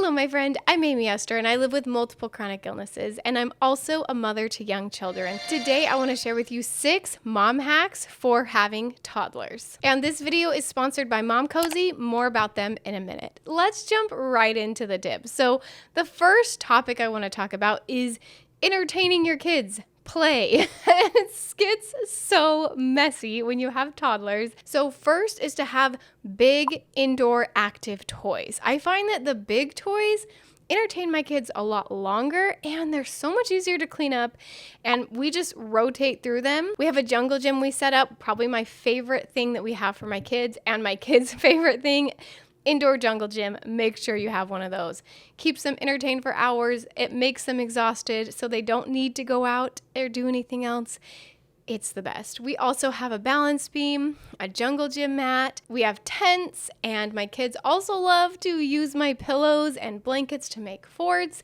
Hello, my friend. I'm Aimee Esther, and I live with multiple chronic illnesses, and I'm also a mother to young children. Today, I want to share with you 6 mom hacks for having toddlers. And this video is sponsored by Momcozy. More about them in a minute. Let's jump right into the tips. So the first topic I want to talk about is entertaining your kids. Play. It gets so messy when you have toddlers. So first is to have big indoor active toys. I find that the big toys entertain my kids a lot longer and they're so much easier to clean up, and we just rotate through them. We have a jungle gym we set up, probably my favorite thing that we have for my kids and my kids' favorite thing. Indoor jungle gym, make sure you have one of those. Keeps them entertained for hours. It makes them exhausted so they don't need to go out or do anything else. It's the best. We also have a balance beam, a jungle gym mat. We have tents, and my kids also love to use my pillows and blankets to make forts.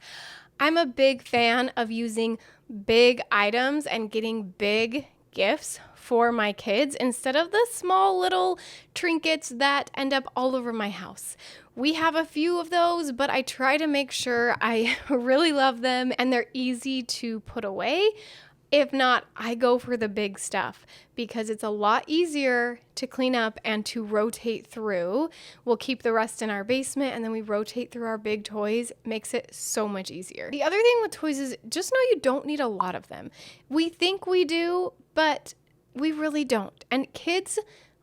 I'm a big fan of using big items and getting big gifts for my kids instead of the small little trinkets that end up all over my house. We have a few of those, but I try to make sure I really love them and they're easy to put away. If not, I go for the big stuff because it's a lot easier to clean up and to rotate through. We'll keep the rest in our basement and then we rotate through our big toys. Makes it so much easier. The other thing with toys is just know you don't need a lot of them. We think we do, but we really don't. And kids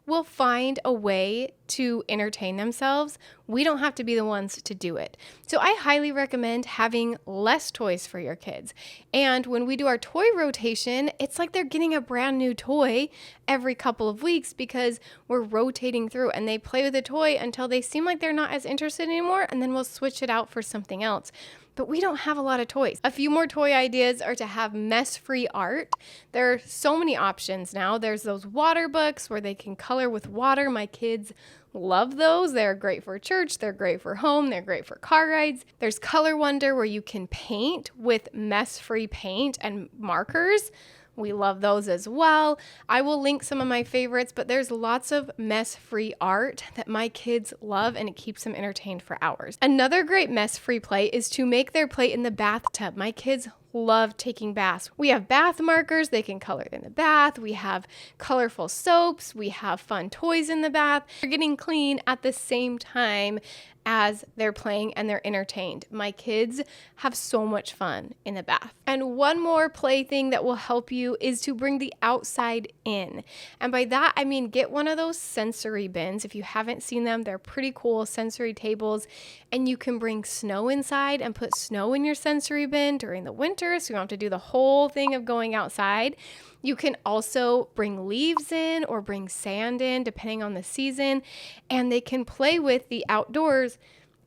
will find a way to entertain themselves. We don't have to be the ones to do it. So I highly recommend having less toys for your kids. And when we do our toy rotation, it's like they're getting a brand new toy every couple of weeks because we're rotating through and they play with the toy until they seem like they're not as interested anymore, and then we'll switch it out for something else. But we don't have a lot of toys. A few more toy ideas are to have mess-free art. There are so many options now. There's those water books where they can color with water. My kids love those. They're great for church. They're great for home. They're great for car rides. There's Color Wonder where you can paint with mess-free paint and markers. We love those as well. I will link some of my favorites, but there's lots of mess-free art that my kids love and it keeps them entertained for hours. Another great mess-free play is to make their play in the bathtub. My kids love taking baths. We have bath markers. They can color in the bath. We have colorful soaps. We have fun toys in the bath. They're getting clean at the same time as they're playing and they're entertained. My kids have so much fun in the bath. And one more play thing that will help you is to bring the outside in. And by that, I mean get one of those sensory bins. If you haven't seen them, they're pretty cool sensory tables. And you can bring snow inside and put snow in your sensory bin during the winter, so you don't have to do the whole thing of going outside. You can also bring leaves in or bring sand in, depending on the season, and they can play with the outdoors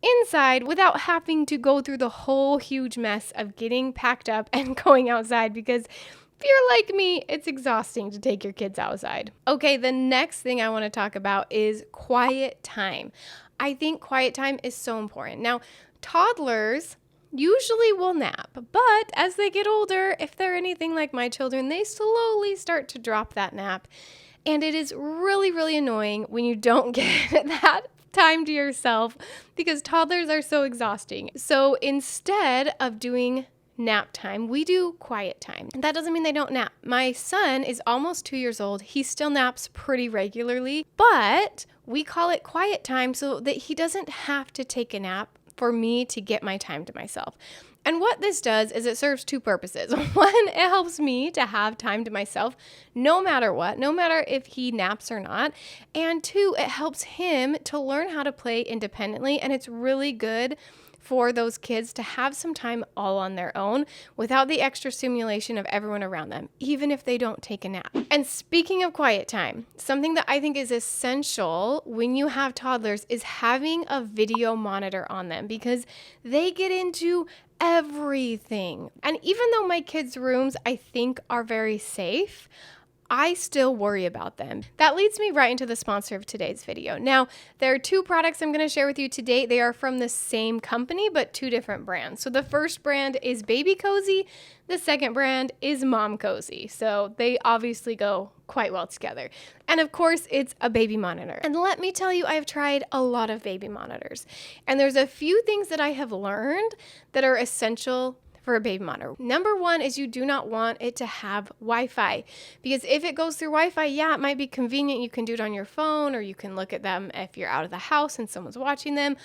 inside without having to go through the whole huge mess of getting packed up and going outside, because if you're like me, it's exhausting to take your kids outside. Okay, the next thing I want to talk about is quiet time. I think quiet time is so important. Now, toddlers usually will nap, but as they get older, if they're anything like my children, they slowly start to drop that nap. And it is really, really annoying when you don't get that time to yourself because toddlers are so exhausting. So instead of doing nap time, we do quiet time. And that doesn't mean they don't nap. My son is almost 2 years old. He still naps pretty regularly, but we call it quiet time so that he doesn't have to take a nap for me to get my time to myself. And what this does is it serves 2 purposes. One, it helps me to have time to myself no matter what, no matter if he naps or not. And 2, it helps him to learn how to play independently. And it's really good for those kids to have some time all on their own without the extra stimulation of everyone around them, even if they don't take a nap. And speaking of quiet time, something that I think is essential when you have toddlers is having a video monitor on them because they get into everything. And even though my kids' rooms I think are very safe, I still worry about them. That leads me right into the sponsor of today's video. Now, there are two products I'm going to share with you today. They are from the same company, but two different brands. So the first brand is Babycozy. The second brand is Momcozy. So they obviously go quite well together. And of course, it's a baby monitor. And let me tell you, I've tried a lot of baby monitors. And there's a few things that I have learned that are essential for a baby monitor. Number one is you do not want it to have Wi-Fi, because if it goes through Wi-Fi, yeah, it might be convenient. You can do it on your phone, or you can look at them if you're out of the house and someone's watching them,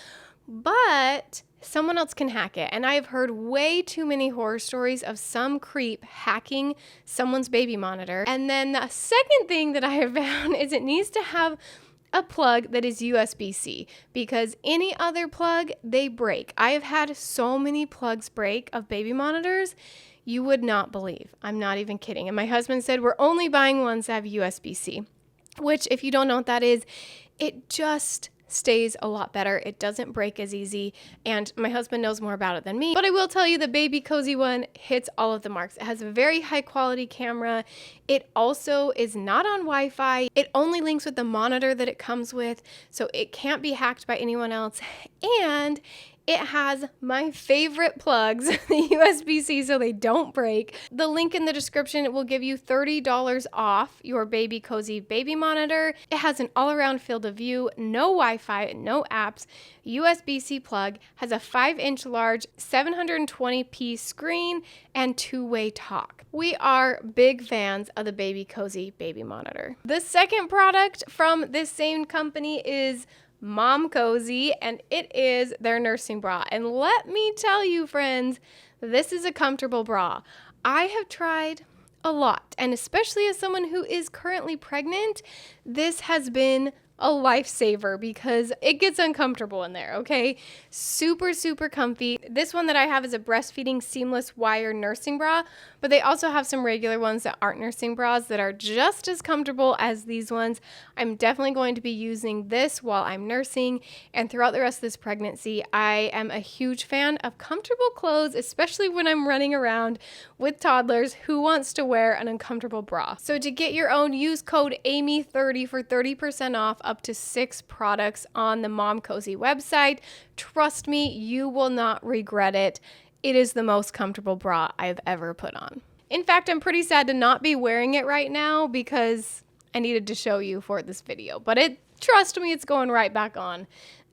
but someone else can hack it. And I've heard way too many horror stories of some creep hacking someone's baby monitor. And then the second thing that I have found is it needs to have a plug that is USB-C, because any other plug, they break. I have had so many plugs break of baby monitors, you would not believe. I'm not even kidding. And my husband said, we're only buying ones that have USB-C, which, if you don't know what that is, it just stays a lot better. It doesn't break as easy, and my husband knows more about it than me. But I will tell you, the Babycozy one hits all of the marks. It has a very high quality camera. It also is not on Wi-Fi. It only links with the monitor that it comes with, so it can't be hacked by anyone else. And it has my favorite plugs, the USB-C, so they don't break. The link in the description will give you $30 off your Babycozy baby monitor. It has an all-around field of view, no Wi-Fi, no apps, USB-C plug, has a 5-inch large 720p screen, and two-way talk. We are big fans of the Babycozy baby monitor. The second product from this same company is Momcozy, and it is their nursing bra. And let me tell you, friends, this is a comfortable bra. I have tried a lot, and especially as someone who is currently pregnant, this has been a lifesaver because it gets uncomfortable in there, okay? Super, super comfy. This one that I have is a breastfeeding seamless wire nursing bra, but they also have some regular ones that aren't nursing bras that are just as comfortable as these ones. I'm definitely going to be using this while I'm nursing and throughout the rest of this pregnancy. I am a huge fan of comfortable clothes, especially when I'm running around with toddlers. Who wants to wear an uncomfortable bra? So to get your own, use code Aimee30 for 30% off up to 6 products on the Momcozy website. Trust me, you will not regret it. It is the most comfortable bra I've ever put on. In fact, I'm pretty sad to not be wearing it right now because I needed to show you for this video, but trust me, it's going right back on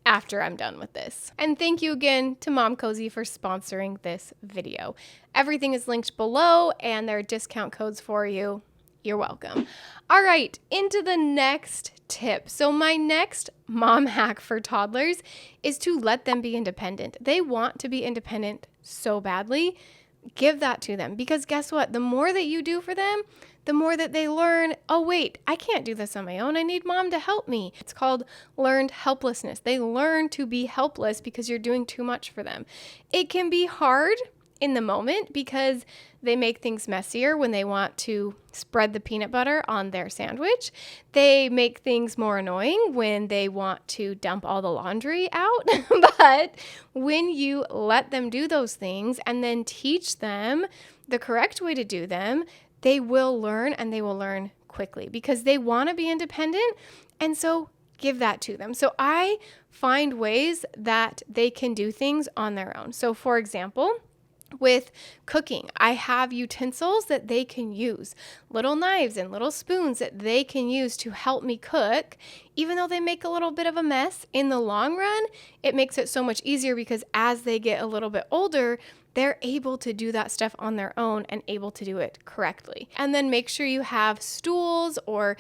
after I'm done with this. And thank you again to Momcozy for sponsoring this video. Everything is linked below and there are discount codes for you. You're welcome. All right, into the next tip. So my next mom hack for toddlers is to let them be independent. They want to be independent so badly. Give that to them, because guess what? The more that you do for them, the more that they learn, oh wait, I can't do this on my own. I need mom to help me. It's called learned helplessness. They learn to be helpless because you're doing too much for them. It can be hard in the moment because they make things messier when they want to spread the peanut butter on their sandwich. They make things more annoying when they want to dump all the laundry out. But when you let them do those things and then teach them the correct way to do them, they will learn, and they will learn quickly because they want to be independent. And so give that to them. So I find ways that they can do things on their own. So for example, with cooking, I have utensils that they can use, little knives and little spoons that they can use to help me cook. Even though they make a little bit of a mess, in the long run, it makes it so much easier because as they get a little bit older, they're able to do that stuff on their own and able to do it correctly. And then make sure you have stools or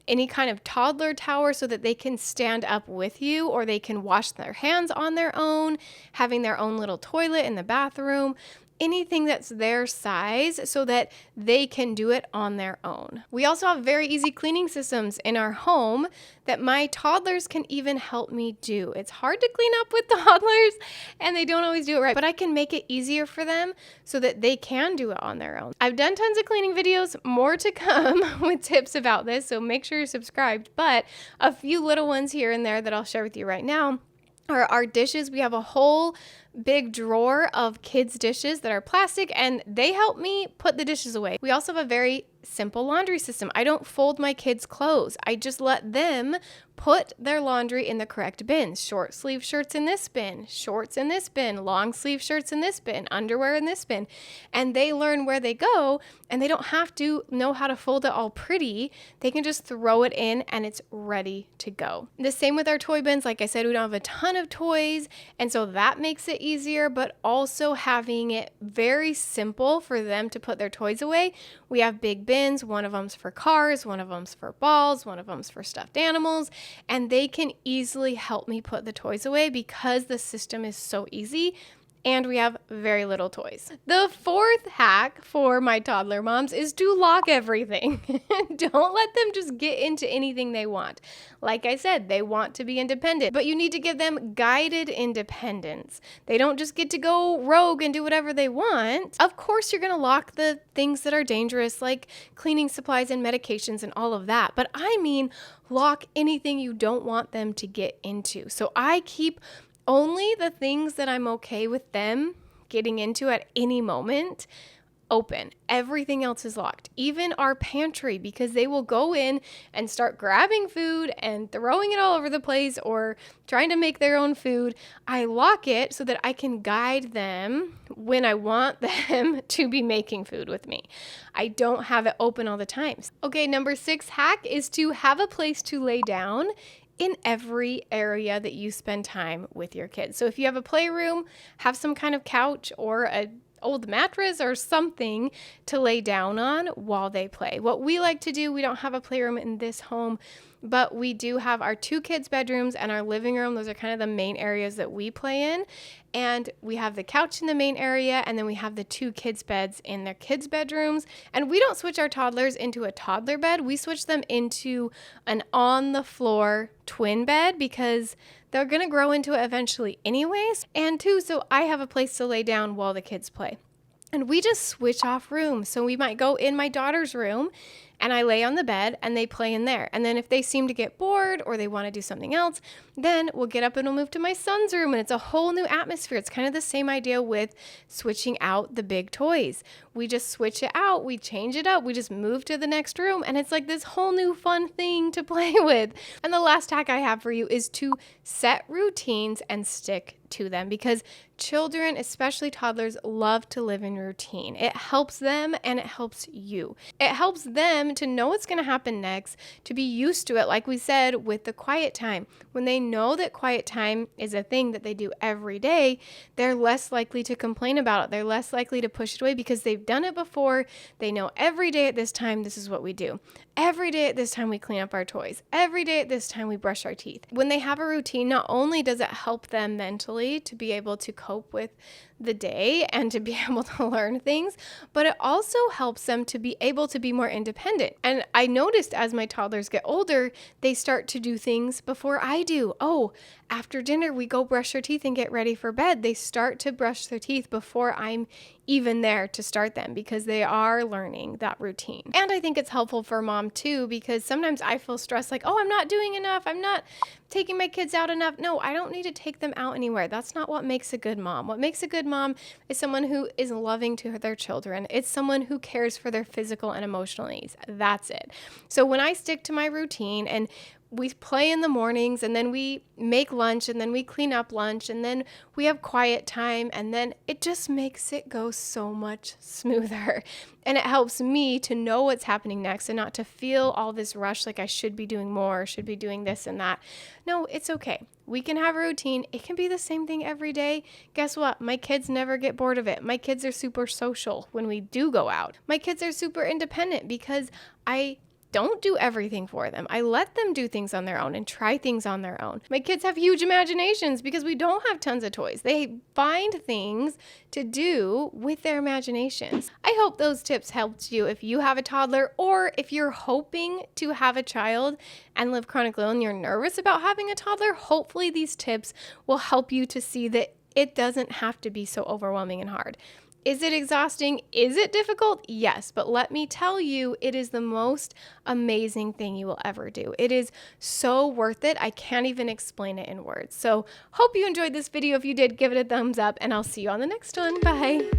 any kind of toddler tower so that they can stand up with you, or they can wash their hands on their own, having their own little toilet in the bathroom. Anything that's their size so that they can do it on their own. We also have very easy cleaning systems in our home that my toddlers can even help me do. It's hard to clean up with toddlers and they don't always do it right, but I can make it easier for them so that they can do it on their own. I've done tons of cleaning videos, more to come with tips about this, so make sure you're subscribed, but a few little ones here and there that I'll share with you right now are our dishes. We have a whole big drawer of kids' dishes that are plastic, and they help me put the dishes away. We also have a very simple laundry system. I don't fold my kids' clothes. I just let them put their laundry in the correct bins. Short sleeve shirts in this bin, shorts in this bin, long sleeve shirts in this bin, underwear in this bin. And they learn where they go, and they don't have to know how to fold it all pretty. They can just throw it in and it's ready to go. The same with our toy bins. Like I said, we don't have a ton of toys, and so that makes it easier, but also having it very simple for them to put their toys away. We have big bins. One of them's for cars, one of them's for balls, one of them's for stuffed animals. And they can easily help me put the toys away because the system is so easy and we have very little toys. The fourth hack for my toddler moms is to lock everything. Don't let them just get into anything they want. Like I said, they want to be independent, but you need to give them guided independence. They don't just get to go rogue and do whatever they want. Of course, you're gonna lock the things that are dangerous, like cleaning supplies and medications and all of that. But I mean, lock anything you don't want them to get into. So I keep only the things that I'm okay with them getting into at any moment open. Everything else is locked, even our pantry, because they will go in and start grabbing food and throwing it all over the place or trying to make their own food. I lock it so that I can guide them when I want them to be making food with me. I don't have it open all the time. Okay, number 6 hack is to have a place to lay down in every area that you spend time with your kids. So if you have a playroom, have some kind of couch or an old mattress or something to lay down on while they play. What we like to do, we don't have a playroom in this home, but we do have our 2 kids' bedrooms and our living room. Those are kind of the main areas that we play in. And we have the couch in the main area, and then we have the 2 kids' beds in their kids' bedrooms. And we don't switch our toddlers into a toddler bed. We switch them into an on-the-floor twin bed because they're going to grow into it eventually anyways. And 2, so I have a place to lay down while the kids play. And we just switch off rooms. So we might go in my daughter's room and I lay on the bed and they play in there. And then if they seem to get bored or they want to do something else, then we'll get up and we'll move to my son's room, and it's a whole new atmosphere. It's kind of the same idea with switching out the big toys. We just switch it out, we change it up, we just move to the next room, and it's like this whole new fun thing to play with. And the last hack I have for you is to set routines and stick to them, because children, especially toddlers, love to live in routine. It helps them and it helps you. It helps them to know what's going to happen next, to be used to it, like we said with the quiet time. When they know that quiet time is a thing that they do every day, they're less likely to complain about it. They're less likely to push it away because they've done it before. They know every day at this time, this is what we do. Every day at this time, we clean up our toys. Every day at this time, we brush our teeth. When they have a routine, not only does it help them mentally to be able to cope with the day and to be able to learn things, but it also helps them to be able to be more independent. And I noticed as my toddlers get older, they start to do things before I do. Oh, after dinner, we go brush their teeth and get ready for bed. They start to brush their teeth before I'm even there to start them because they are learning that routine. And I think it's helpful for mom too, because sometimes I feel stressed like, oh, I'm not doing enough. I'm not taking my kids out enough. No, I don't need to take them out anywhere. That's not what makes a good mom. What makes a good mom is someone who is loving to their children. It's someone who cares for their physical and emotional needs. That's it. So when I stick to my routine and we play in the mornings, and then we make lunch, and then we clean up lunch, and then we have quiet time, and then it just makes it go so much smoother. And it helps me to know what's happening next and not to feel all this rush like I should be doing more, should be doing this and that. No, it's okay. We can have a routine. It can be the same thing every day. Guess what? My kids never get bored of it. My kids are super social when we do go out. My kids are super independent because I don't do everything for them. I let them do things on their own and try things on their own. My kids have huge imaginations because we don't have tons of toys. They find things to do with their imaginations. I hope those tips helped you if you have a toddler, or if you're hoping to have a child and live chronically ill and you're nervous about having a toddler. Hopefully these tips will help you to see that it doesn't have to be so overwhelming and hard. Is it exhausting? Is it difficult? Yes, but let me tell you, it is the most amazing thing you will ever do. It is so worth it. I can't even explain it in words. So hope you enjoyed this video. If you did, give it a thumbs up, and I'll see you on the next one. Bye.